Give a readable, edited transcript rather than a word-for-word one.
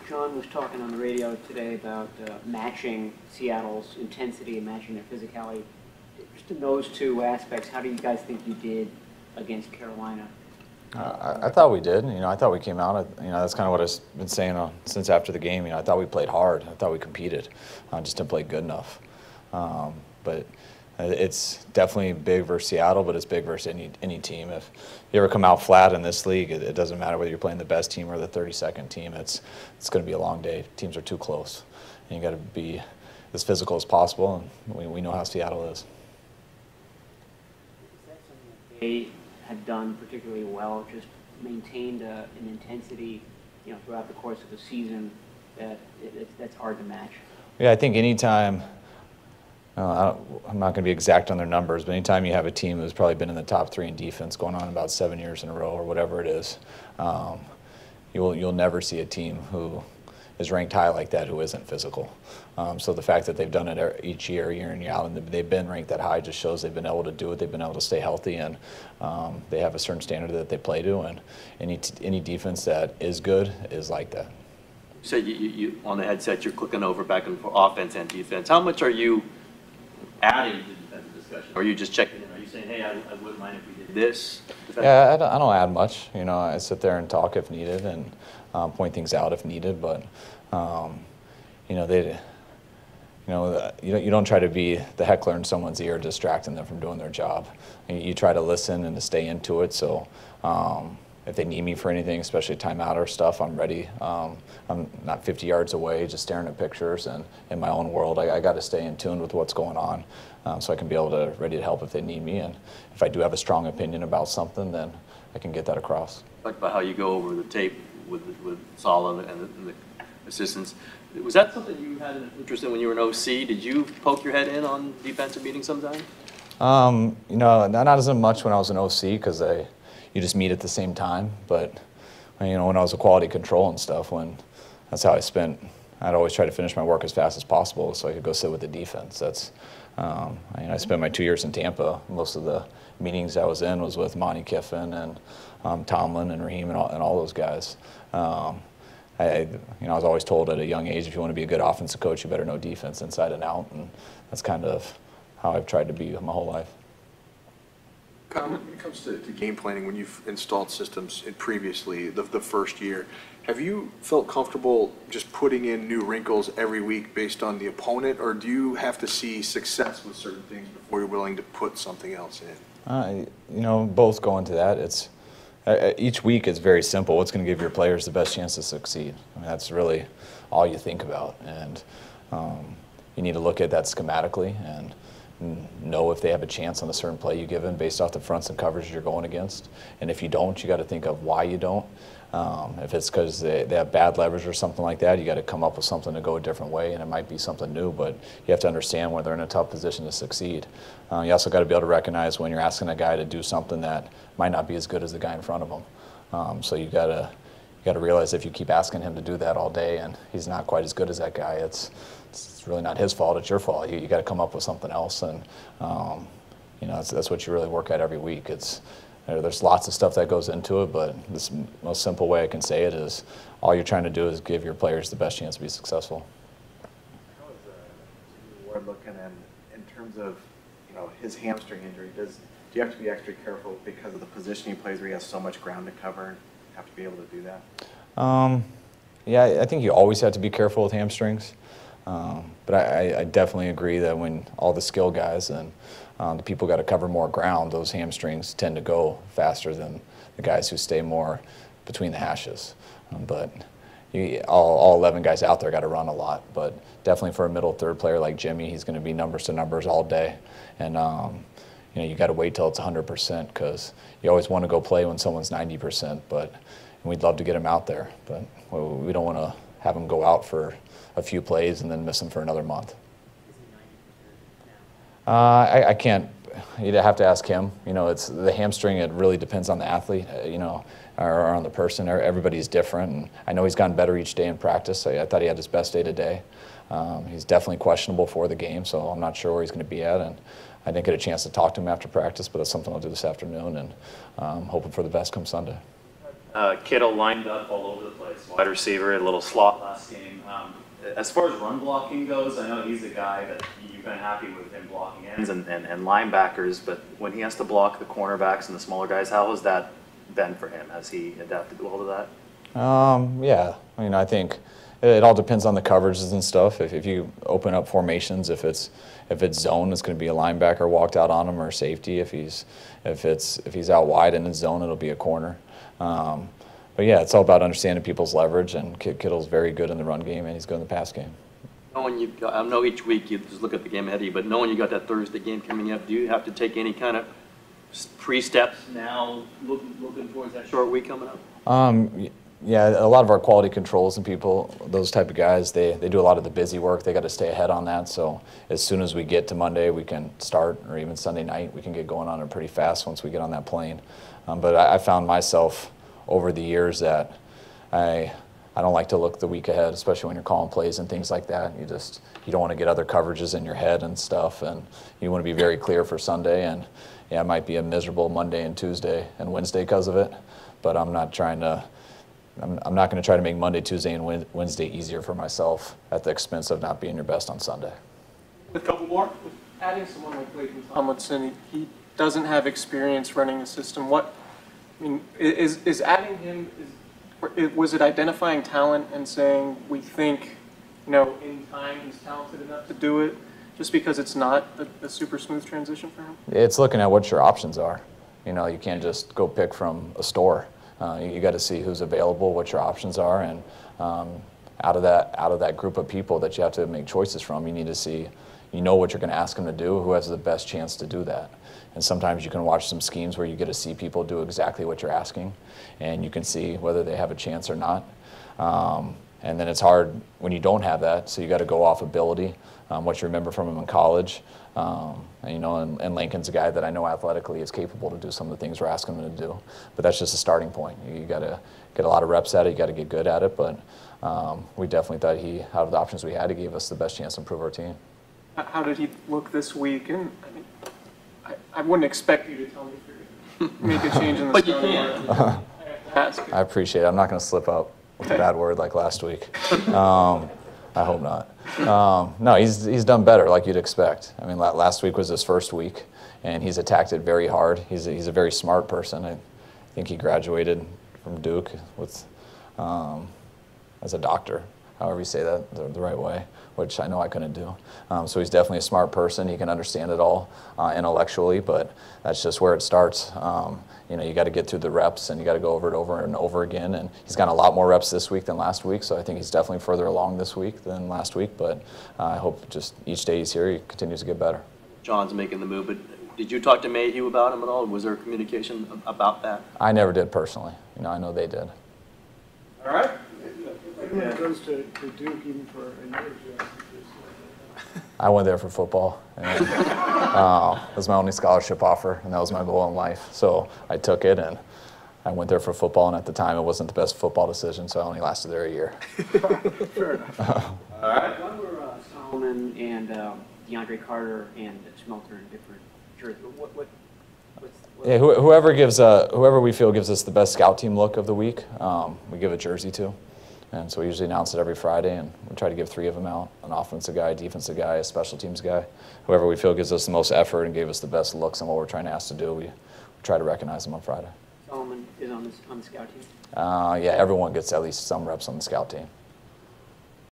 Sean was talking on the radio today about matching Seattle's intensity and matching their physicality. Just in those two aspects, how do you guys think you did against Carolina? I thought we did. I thought we came out. That's kind of what I've been saying since after the game. I thought we played hard. I thought we competed. Just didn't play good enough. But it's definitely big versus Seattle, but it's big versus any team. If you ever come out flat in this league, it doesn't matter whether you're playing the best team or the 32nd team. It's going to be a long day. Teams are too close, and you got to be as physical as possible. And we know how Seattle is. Is that something that they had done particularly well? Just maintained an intensity, throughout the course of the season that's hard to match. Yeah, I think anytime. I'm not going to be exact on their numbers, but anytime you have a team who's probably been in the top 3 in defense going on about 7 years in a row or whatever it is, you'll never see a team who is ranked high like that who isn't physical. So the fact that they've done it each year in, year out, and they've been ranked that high just shows they've been able to do it. They've been able to stay healthy, and they have a certain standard that they play to, and any defense that is good is like that. You said you on the headset you're clicking over back and forth offense and defense. How much are you adding to the defensive discussion? Or are you just checking in? Are you saying, hey, I wouldn't mind if we did this? Yeah, I don't add much. I sit there and talk if needed and point things out if needed. But you don't try to be the heckler in someone's ear, distracting them from doing their job. You try to listen and to stay into it. So if they need me for anything, especially timeout or stuff, I'm ready. I'm not 50 yards away, just staring at pictures and in my own world. I got to stay in tune with what's going on, so I can be ready to help if they need me. And if I do have a strong opinion about something, then I can get that across. Talk about how you go over the tape with Saul and the assistants. Was that something you had an interest in when you were an OC? Did you poke your head in on defensive meetings sometime? Not as much when I was an OC because you just meet at the same time. But when I was a quality control and stuff, that's how I'd always try to finish my work as fast as possible so I could go sit with the defense. I spent my 2 years in Tampa. Most of the meetings I was in was with Monty Kiffin and Tomlin and Raheem and all those guys. I was always told at a young age, if you want to be a good offensive coach, you better know defense inside and out, and that's kind of how I've tried to be my whole life. When it comes to game planning, when you've installed systems previously, the first year, have you felt comfortable just putting in new wrinkles every week based on the opponent, or do you have to see success with certain things before you're willing to put something else in? Both go into that. Each week is very simple. What's going to give your players the best chance to succeed? That's really all you think about, and you need to look at that schematically and know if they have a chance on a certain play you give them based off the fronts and coverages you're going against. And if you don't, you got to think of why you don't. If it's because they have bad leverage or something like that, you got to come up with something to go a different way, and it might be something new, but you have to understand when they're in a tough position to succeed. You also got to be able to recognize when you're asking a guy to do something that might not be as good as the guy in front of him. So you got to realize if you keep asking him to do that all day and he's not quite as good as that guy, it's really not his fault, it's your fault. You got to come up with something else, and that's what you really work at every week. There's lots of stuff that goes into it, but the most simple way I can say it is all you're trying to do is give your players the best chance to be successful. How is Jimmy Ward looking in terms of his hamstring injury? Do you have to be extra careful because of the position he plays where he has so much ground to cover and have to be able to do that? Yeah, I think you always have to be careful with hamstrings. But I definitely agree that when all the skill guys and the people got to cover more ground, those hamstrings tend to go faster than the guys who stay more between the hashes. But all 11 guys out there got to run a lot. But definitely for a middle third player like Jimmy, he's going to be numbers to numbers all day. And you got to wait till it's 100% because you always want to go play when someone's 90%. But we'd love to get him out there, but we don't want to have him go out for a few plays and then miss him for another month. I can't. You'd have to ask him. It's the hamstring. It really depends on the athlete, or on the person. Everybody's different. And I know he's gotten better each day in practice. I thought he had his best day today. He's definitely questionable for the game, so I'm not sure where he's going to be at. And I didn't get a chance to talk to him after practice, but that's something I'll do this afternoon, and hoping for the best come Sunday. Kittle lined up all over the place. Wide receiver, a little slot last game. As far as run blocking goes, I know he's a guy that you've been happy with him blocking ends and linebackers, but when he has to block the cornerbacks and the smaller guys, how has that been for him? Has he adapted well to that? Yeah, I mean, I think it all depends on the coverages and stuff. If you open up formations, if it's zone, it's going to be a linebacker walked out on him or a safety. If he's out wide in his zone, it'll be a corner. But yeah, it's all about understanding people's leverage, and Kittle's very good in the run game, and he's good in the pass game. I know each week you just look at the game ahead of you, but knowing you got that Thursday game coming up, do you have to take any kind of pre-steps now, looking towards that short week coming up? Yeah, a lot of our quality controls and people, those type of guys, they do a lot of the busy work. They got to stay ahead on that. So as soon as we get to Monday, we can start, or even Sunday night, we can get going on it pretty fast once we get on that plane. But I found myself over the years that I don't like to look the week ahead, especially when you're calling plays and things like that. You don't want to get other coverages in your head and stuff, and you want to be very clear for Sunday. And yeah, it might be a miserable Monday and Tuesday and Wednesday because of it, but I'm not going to try to make Monday, Tuesday, and Wednesday easier for myself at the expense of not being your best on Sunday. A couple more. Adding someone like Latham Tomlinson, he doesn't have experience running a system. Is adding him? Was it identifying talent and saying we think, in time he's talented enough to do it, just because it's not a super smooth transition for him? It's looking at what your options are. You can't just go pick from a store. You got to see who's available, what your options are, and out of that group of people that you have to make choices from, you need to see, what you're going to ask them to do, who has the best chance to do that. And sometimes you can watch some schemes where you get to see people do exactly what you're asking, and you can see whether they have a chance or not. And then it's hard when you don't have that, so you got to go off ability, what you remember from him in college. And Lincoln's a guy that I know athletically is capable to do some of the things we're asking him to do. But that's just a starting point. You got to get a lot of reps at it. You got to get good at it. But we definitely thought out of the options we had, he gave us the best chance to improve our team. How did he look this week? And I wouldn't expect you to tell me if you're going to make a change in the But you starting can. lineup. I have to ask. I appreciate it. I'm not going to slip up with a bad word like last week. I hope not. No, he's done better, like you'd expect. I mean, last week was his first week, and he's attacked it very hard. He's a very smart person. I think he graduated from Duke as a doctor, however you say that the right way, which I know I couldn't do. So he's definitely a smart person. He can understand it all intellectually, but that's just where it starts. You got to get through the reps, and you got to go over it over and over again. And he's gotten a lot more reps this week than last week, so I think he's definitely further along this week than last week. But I hope just each day he's here, he continues to get better. John's making the move, but did you talk to Mayhew about him at all? Was there communication about that? I never did personally. I know they did. All right. Everyone goes to Duke even for a year, Jeff. I went there for football. And, it was my only scholarship offer, and that was my goal in life. So I took it, and I went there for football, and at the time it wasn't the best football decision, so I only lasted there a year. Fair enough. All right. Why were Solomon and DeAndre Carter and Smelter in different jerseys? Yeah, whoever we feel gives us the best scout team look of the week, we give a jersey to. And so we usually announce it every Friday, and we try to give 3 of them out: an offensive guy, a defensive guy, a special teams guy. Whoever we feel gives us the most effort and gave us the best looks on what we're trying to ask to do, we try to recognize them on Friday. Solomon is on the scout team? Yeah, everyone gets at least some reps on the scout team.